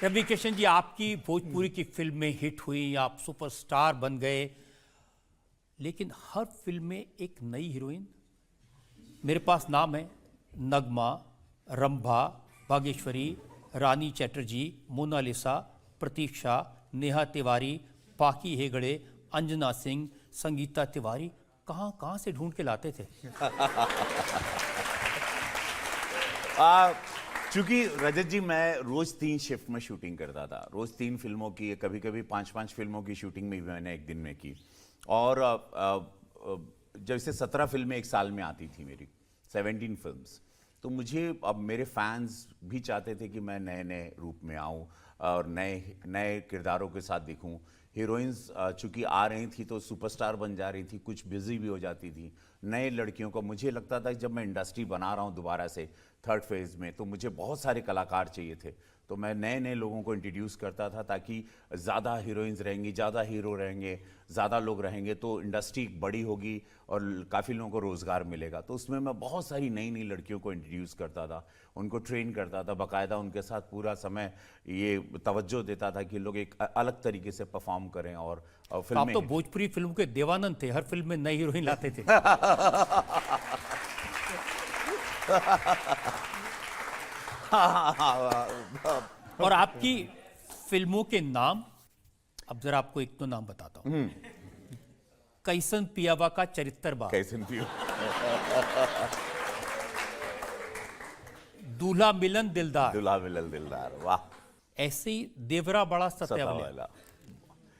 रवि किशन जी, आपकी भोजपुरी की फिल्में हिट हुई, आप सुपरस्टार बन गए, लेकिन हर फिल्म में एक नई हीरोइन। मेरे पास नाम है नगमा, रंभा, बागेश्वरी, रानी चैटर्जी, मोनालिसा, प्रतीक्षा, नेहा तिवारी, पाकी हेगड़े, अंजना सिंह, संगीता तिवारी। कहाँ कहाँ से ढूंढ के लाते थे? चूंकि रजत जी, मैं रोज 3 शिफ्ट में शूटिंग करता था, रोज 3 फिल्मों की, कभी कभी 5-5 फिल्मों की शूटिंग भी मैंने एक दिन में की। और जैसे 17 फिल्में एक साल में आती थी मेरी, 17 फिल्म्स। तो मुझे, अब मेरे फैंस भी चाहते थे कि मैं नए नए रूप में आऊँ और नए नए किरदारों के साथ दिखूँ। हीरोइंस चूंकि आ रही थी तो सुपरस्टार बन जा रही थी, कुछ बिजी भी हो जाती थी। नए लड़कियों को मुझे लगता था कि जब मैं इंडस्ट्री बना रहा हूँ दोबारा से 3rd फेज़ में, तो मुझे बहुत सारे कलाकार चाहिए थे। तो मैं नए नए लोगों को इंट्रोड्यूस करता था ताकि ज़्यादा हीरोइंस रहेंगी, ज़्यादा हीरो रहेंगे, ज़्यादा लोग रहेंगे तो इंडस्ट्री बड़ी होगी और काफ़ी लोगों को रोज़गार मिलेगा। तो उसमें मैं बहुत सारी नई नई लड़कियों को इंट्रोड्यूस करता था, उनको ट्रेन करता था, बाकायदा उनके साथ पूरा समय ये तवज्जो देता था कि लोग एक अलग तरीके से परफॉर्म करें। और तो आप तो भोजपुरी फिल्म के देवानंद थे, हर फिल्म में नई हीरोइन लाते थे। और आपकी फिल्मों के नाम, अब जरा आपको एक तो नाम बताता हूं। कैसन पियावा का चरित्र बा, कैसन पियो, दूल्हा मिलन दिलदार, दूल्हा मिलन दिलदार, वाह। ऐसे ही देवरा बड़ा सत्यावला। वाला।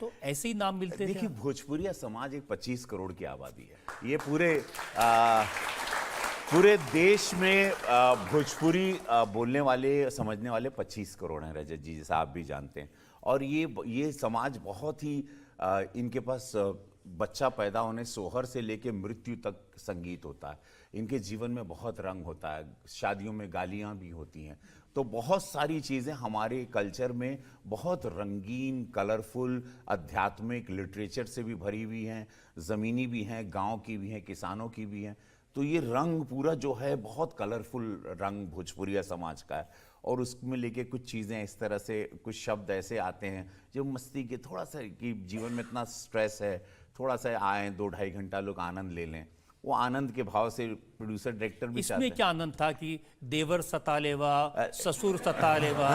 तो ऐसे ही नाम मिलते थे। देखिए, भोजपुरिया समाज एक 25 करोड़ की आबादी है। ये पूरे देश में भोजपुरी बोलने वाले, समझने वाले 25 करोड़ हैं रजत जी, जैसा आप भी जानते हैं। और ये समाज बहुत ही इनके पास बच्चा पैदा होने, सोहर से लेके मृत्यु तक संगीत होता है। इनके जीवन में बहुत रंग होता है, शादियों में गालियाँ भी होती हैं। तो बहुत सारी चीज़ें हमारे कल्चर में बहुत रंगीन, कलरफुल, आध्यात्मिक, लिटरेचर से भी भरी हुई हैं, ज़मीनी भी हैं, गांव की भी हैं, किसानों की भी हैं। तो ये रंग पूरा जो है बहुत कलरफुल रंग भोजपुरिया समाज का है। और उसमें लेके कुछ चीज़ें इस तरह से, कुछ शब्द ऐसे आते हैं जो मस्ती के, थोड़ा सा कि जीवन में इतना स्ट्रेस है, थोड़ा सा आए 2-2.5 घंटा लोग आनंद ले लें, वो आनंद के भाव से प्रोड्यूसर डायरेक्टर भी चाहते हैं। इसमें क्या आनंद था कि देवर सता लेवा, ससुर सता लेवा,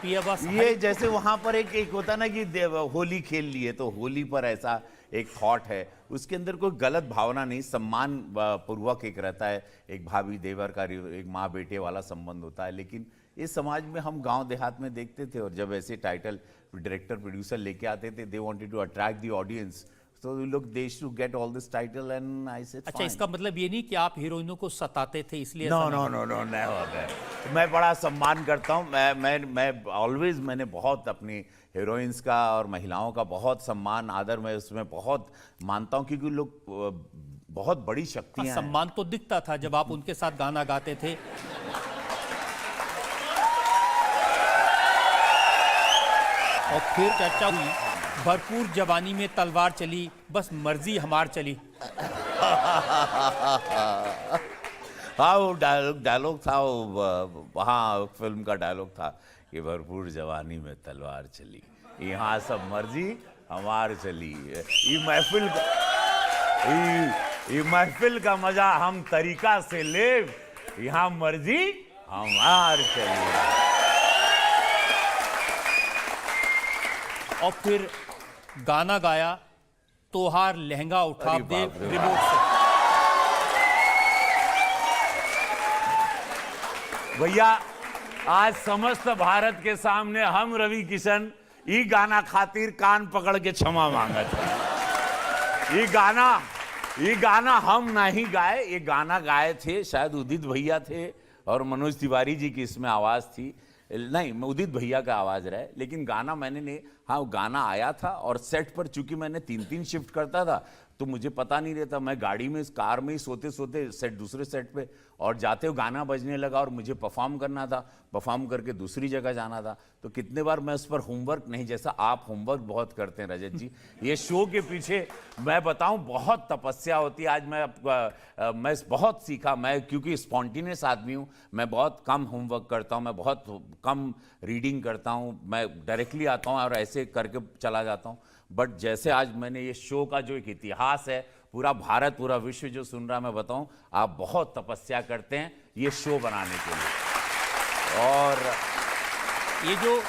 पियावा। ये जैसे वहां पर एक होता ना कि होली खेल लिए, तो होली पर ऐसा एक थॉट है, उसके अंदर कोई गलत भावना नहीं, सम्मान पूर्वक एक रहता है, एक भाभी देवर का, एक माँ बेटे वाला संबंध होता है। लेकिन इस समाज में हम गांव देहात में देखते थे, और जब ऐसे टाइटल डायरेक्टर प्रोड्यूसर लेके आते थे, they wanted to attract the audience, तो लोग they to get all this title and I said अच्छा, इसका मतलब ये नहीं कि आप हीरोइनों को सताते थे इसलिए? नो नो नो नो, नहीं होता है। मैं बड़ा सम्मान करता हूँ, मैं ऑलवेज, मैंने बहुत अपनी हीरोइंस का और महिलाओं का बहुत सम्मान, आदर मैं उसमें बहुत मानता हूँ, क्योंकि लोग बहुत बड़ी शक्तियाँ हैं। सम्मान तो दिखता था जब आप उनके साथ गाना गाते थे। और फिर चर्चा हुई, भरपूर जवानी में तलवार चली, बस मर्जी हमार चली। हाँ, वो डायलॉग था, वहाँ फिल्म का डायलॉग था कि भरपूर जवानी में तलवार चली, यहाँ सब मर्जी हमार चली। ये महफिल का मजा हम तरीका से ले, यहाँ मर्जी हमार चली। और फिर गाना गाया, तोहार लहंगा उठा दे रिमोट से। भैया, आज समस्त भारत के सामने हम रवि किशन ई गाना खातिर कान पकड़ के क्षमा मांगत है। ये गाना हम नहीं गाए, ये गाना गाए थे शायद उदित भैया थे, और मनोज तिवारी जी की इसमें आवाज़ थी। नहीं, उदित भैया का आवाज़ रहे, लेकिन गाना मैंने नहीं। हाँ, गाना आया था, और सेट पर चूंकि मैंने 3-3 शिफ्ट करता था, तो मुझे पता नहीं रहता, मैं गाड़ी में, इस कार में ही सोते सोते सेट, दूसरे सेट पे, और जाते हुए गाना बजने लगा और मुझे परफॉर्म करना था, परफॉर्म करके दूसरी जगह जाना था। तो कितने बार मैं उस पर होमवर्क नहीं, जैसा आप होमवर्क बहुत करते हैं रजत जी, ये शो के पीछे मैं बताऊं बहुत तपस्या होती है। आज मैं बहुत सीखा, मैं क्योंकि स्पॉन्टेनियस आदमी हूं, मैं बहुत कम होमवर्क करता हूं, मैं बहुत कम रीडिंग करता हूं, मैं डायरेक्टली आता हूं और ऐसे करके चला जाता हूं। बट जैसे आज मैंने ये शो का जो एक इतिहास है, पूरा भारत, पूरा विश्व जो सुन रहा, मैं बताऊं आप बहुत तपस्या करते हैं ये शो बनाने के लिए। और ये जो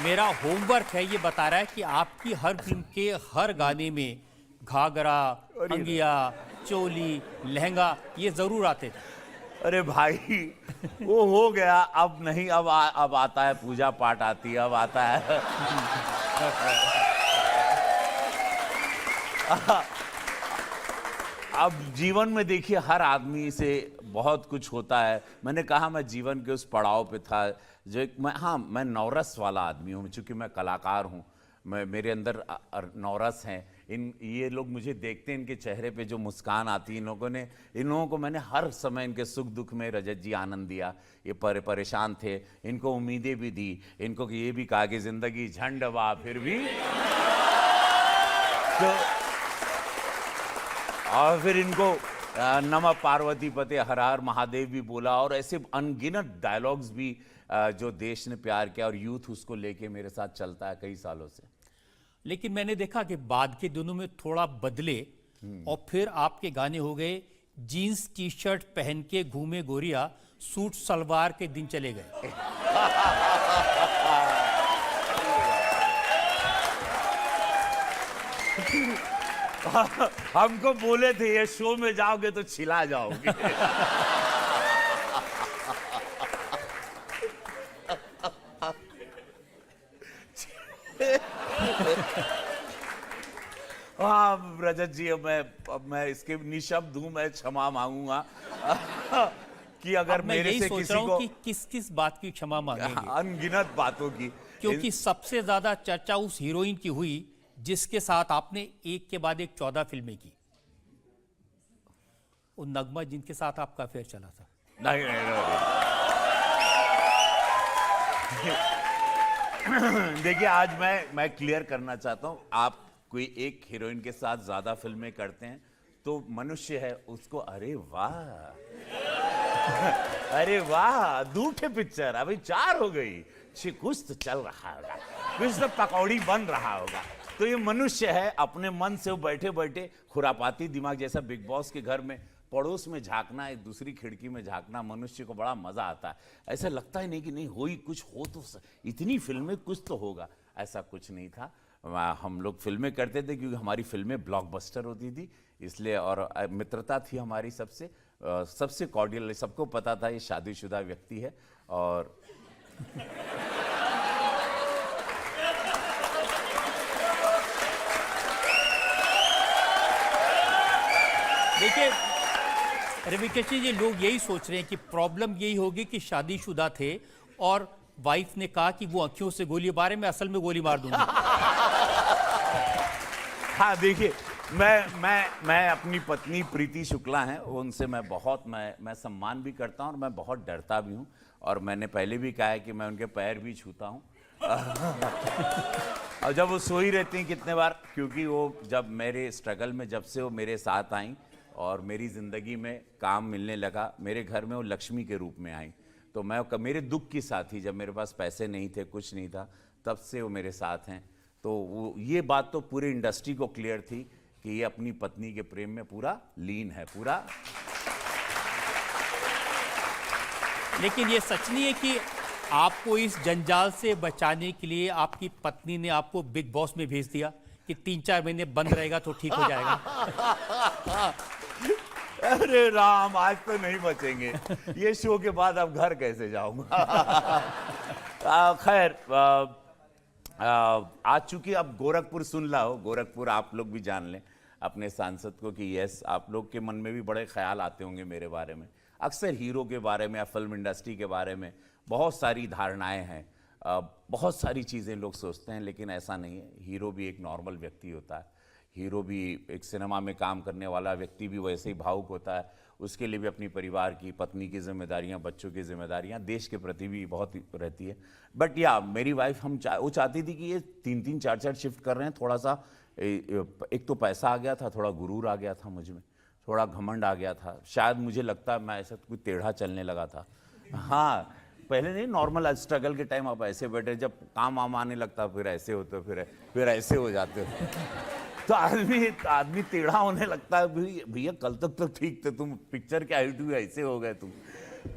मेरा होमवर्क है ये बता रहा है कि आपकी हर फिल्म के हर गाने में घाघरा, अंगिया, चोली, लहंगा ये जरूर आते थे। अरे भाई वो हो गया, अब नहीं, अब आता है पूजा पाठ आती है, अब आता है अब जीवन में देखिए हर आदमी से बहुत कुछ होता है। मैंने कहा मैं जीवन के उस पड़ाव पे था जो एक मैं नौरस वाला आदमी हूँ, चूंकि मैं कलाकार हूँ, मेरे अंदर नौरस हैं। ये लोग मुझे देखते हैं, इनके चेहरे पे जो मुस्कान आती है, इन लोगों को मैंने हर समय इनके सुख दुख में रजत जी आनंद दिया। ये परेशान थे, इनको उम्मीदें भी दी, इनको ये भी कहा कि जिंदगी झंड बा फिर भी तो, और फिर इनको नमः पार्वती पते हर हर महादेव भी बोला, और ऐसे अनगिनत डायलॉग्स भी जो देश ने प्यार किया, और यूथ उसको लेके मेरे साथ चलता है कई सालों से। लेकिन मैंने देखा कि बाद के दिनों में थोड़ा बदले और फिर आपके गाने हो गए जीन्स टी शर्ट पहन के घूमे गोरिया, सूट सलवार के दिन चले गए। हमको बोले थे ये शो में जाओगे तो छिला जाओगे। हाँ रजत जी, अब मैं इसके निशब्द हूं, मैं क्षमा मांगूंगा कि अगर मेरे से किसी को कि किस किस बात की क्षमा मांगेंगे। अनगिनत बातों की, क्योंकि सबसे ज्यादा चर्चा उस हीरोइन की हुई जिसके साथ आपने एक के बाद एक 14 फिल्में की, वो नगमा जिनके साथ आपका अफेयर चला था। नहीं, देखिए आज मैं क्लियर करना चाहता हूं, आप कोई एक हीरोइन के साथ ज्यादा फिल्में करते हैं तो मनुष्य है, उसको अरे वाह अरे वाह दूठे पिक्चर अभी 4 हो गई, कुछ तो चल रहा होगा, कुछ तो पकौड़ी बन रहा होगा। तो ये मनुष्य है, अपने मन से वो बैठे बैठे खुरापाती दिमाग जैसा बिग बॉस के घर में पड़ोस में झांकना, एक दूसरी खिड़की में झांकना, मनुष्य को बड़ा मजा आता है। ऐसा लगता ही नहीं कि नहीं हुई, कुछ हो तो इतनी फिल्में कुछ तो होगा, ऐसा कुछ नहीं था। हम लोग फिल्में करते थे क्योंकि हमारी फिल्में ब्लॉकबस्टर होती थी, इसलिए, और मित्रता थी हमारी सबसे कॉर्डियल, सबको पता था ये शादीशुदा व्यक्ति है। और देखिए रविकिशन जी, लोग यही सोच रहे हैं कि प्रॉब्लम यही होगी कि शादीशुदा थे और वाइफ ने कहा कि वो आंखों से गोली मारे, मैं असल में गोली मार दूंगा। हाँ देखिए, मैं अपनी पत्नी प्रीति शुक्ला हैं, उनसे मैं सम्मान भी करता हूं और मैं बहुत डरता भी हूं, और मैंने पहले भी कहा है कि मैं उनके पैर भी छूता हूं। और जब वो सोई रहती हैं कितने बार, क्योंकि वो जब मेरे स्ट्रगल में, जब से वो मेरे साथ आई और मेरी ज़िंदगी में काम मिलने लगा, मेरे घर में वो लक्ष्मी के रूप में आई। तो मैं मेरे दुख की साथी, जब मेरे पास पैसे नहीं थे, कुछ नहीं था, तब से वो मेरे साथ हैं। तो वो ये बात तो पूरी इंडस्ट्री को क्लियर थी कि ये अपनी पत्नी के प्रेम में पूरा लीन है, पूरा। लेकिन ये सच नहीं है कि आपको इस जंजाल से बचाने के लिए आपकी पत्नी ने आपको बिग बॉस में भेज दिया कि 3-4 महीने बंद रहेगा तो ठीक हो जाएगा? अरे राम, आज तो नहीं बचेंगे, ये शो के बाद अब घर कैसे जाऊंगा। खैर, आज चूंकि अब गोरखपुर सुन ला हो, गोरखपुर आप लोग भी जान लें अपने सांसद को कि यस, आप लोग के मन में भी बड़े ख्याल आते होंगे मेरे बारे में, अक्सर हीरो के बारे में या फिल्म इंडस्ट्री के बारे में बहुत सारी धारणाएं हैं, बहुत सारी चीज़ें लोग सोचते हैं, लेकिन ऐसा नहीं है। हीरो भी एक नॉर्मल व्यक्ति होता है, हीरो भी, एक सिनेमा में काम करने वाला व्यक्ति भी वैसे ही भावुक होता है, उसके लिए भी अपनी परिवार की, पत्नी की जिम्मेदारियां, बच्चों की जिम्मेदारियां, देश के प्रति भी बहुत रहती है। बट या मेरी वाइफ वो चाहती थी कि ये 3-3 4-4 शिफ्ट कर रहे हैं, थोड़ा सा एक तो पैसा आ गया था, थोड़ा गुरूर आ गया था मुझ में, थोड़ा घमंड आ गया था, शायद मुझे लगता है मैं ऐसा कोई टेढ़ा चलने लगा था। हाँ, पहले नहीं, नॉर्मल स्ट्रगल के टाइम आप ऐसे बैठे, जब काम वाम आने लगता फिर ऐसे होते, फिर ऐसे हो जाते हो। तो आदमी टेढ़ा होने लगता है। भैया कल तक तो ठीक थे तुम, पिक्चर के हाइट हुई ऐसे हो गए तुम।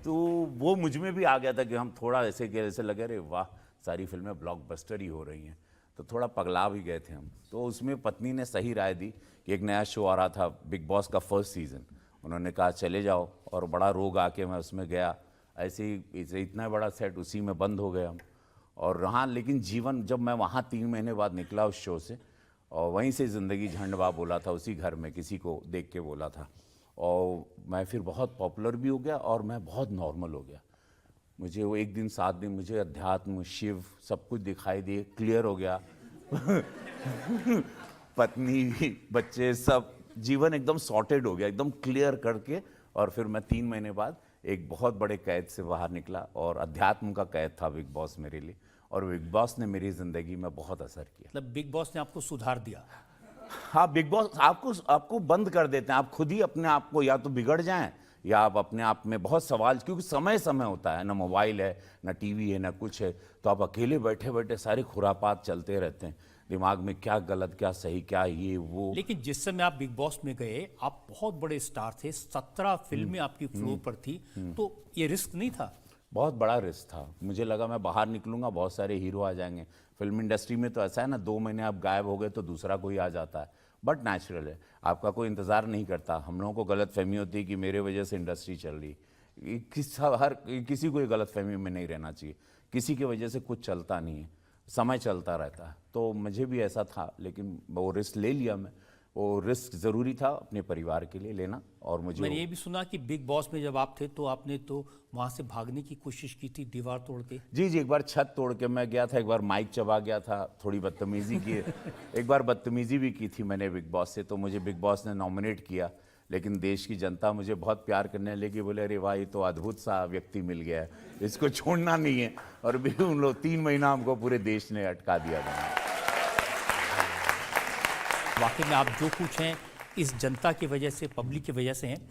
तो वो मुझ में भी आ गया था कि हम थोड़ा ऐसे के ऐसे लगे, अरे वाह सारी फिल्में ब्लॉकबस्टर ही हो रही हैं, तो थोड़ा पगला भी गए थे हम। तो उसमें पत्नी ने सही राय दी कि एक नया शो आ रहा था, बिग बॉस का फर्स्ट सीज़न, उन्होंने कहा चले जाओ, और बड़ा रोग आके मैं उसमें गया। ऐसे ही इतना बड़ा सेट, उसी में बंद हो गए हम। और हाँ, लेकिन जीवन, जब मैं वहाँ 3 महीने बाद निकला उस शो से, और वहीं से ज़िंदगी झंडवा बोला था, उसी घर में किसी को देख के बोला था, और मैं फिर बहुत पॉपुलर भी हो गया और मैं बहुत नॉर्मल हो गया। मुझे वो 1 दिन 7 दिन मुझे अध्यात्म, शिव सब कुछ दिखाई दिए, क्लियर हो गया। पत्नी, बच्चे, सब जीवन एकदम सॉर्टेड हो गया, एकदम क्लियर करके। और फिर मैं 3 महीने बाद एक बहुत बड़े कैद से बाहर निकला, और अध्यात्म का कैद था बिग बॉस मेरे लिए, और बिग बॉस ने मेरी ज़िंदगी में बहुत असर किया। मतलब बिग बॉस ने आपको सुधार दिया। हाँ, बिग बॉस आपको बंद कर देते हैं, आप खुद ही अपने आप को या तो बिगड़ जाएं, या आप अपने आप में बहुत सवाल, क्योंकि समय होता है ना, मोबाइल है ना, टीवी है ना, कुछ है, तो आप अकेले बैठे बैठे सारे खुरापात चलते रहते हैं दिमाग में, क्या गलत क्या सही, क्या ये वो। लेकिन जिस समय आप बिग बॉस में गए, आप बहुत बड़े स्टार थे, 17 फिल्में आपकी फ्लोर पर थी, तो ये रिस्क नहीं था? बहुत बड़ा रिस्क था। मुझे लगा मैं बाहर निकलूंगा, बहुत सारे हीरो आ जाएंगे। फिल्म इंडस्ट्री में तो ऐसा है ना, 2 महीने आप गायब हो गए तो दूसरा कोई आ जाता है, बट नेचुरल है, आपका कोई इंतज़ार नहीं करता। हम लोगों को गलत फहमी होती है कि मेरे वजह से इंडस्ट्री चल रही, किसी को ये गलत फहमी में नहीं रहना चाहिए, किसी की वजह से कुछ चलता नहीं है, समय चलता रहता है। तो मुझे भी ऐसा था, लेकिन वो रिस्क ले लिया मैं। वो रिस्क ज़रूरी था अपने परिवार के लिए लेना। और मुझे मैंने ये भी सुना कि बिग बॉस में जब आप थे तो आपने तो वहाँ से भागने की कोशिश की थी, दीवार तोड़ के। जी, एक बार छत तोड़ के मैं गया था, एक बार माइक चबा गया था, थोड़ी बदतमीजी की, एक बार बदतमीजी भी की थी मैंने बिग बॉस से, तो मुझे बिग बॉस ने नॉमिनेट किया। लेकिन देश की जनता मुझे बहुत प्यार करने लगी, बोले अरे वाह ये तो अद्भुत सा व्यक्ति मिल गया है, इसको छोड़ना नहीं है। और भी उन लोग 3 महीना हमको पूरे देश ने अटका दिया था। वाकई में आप जो कुछ हैं इस जनता की वजह से, पब्लिक की वजह से हैं।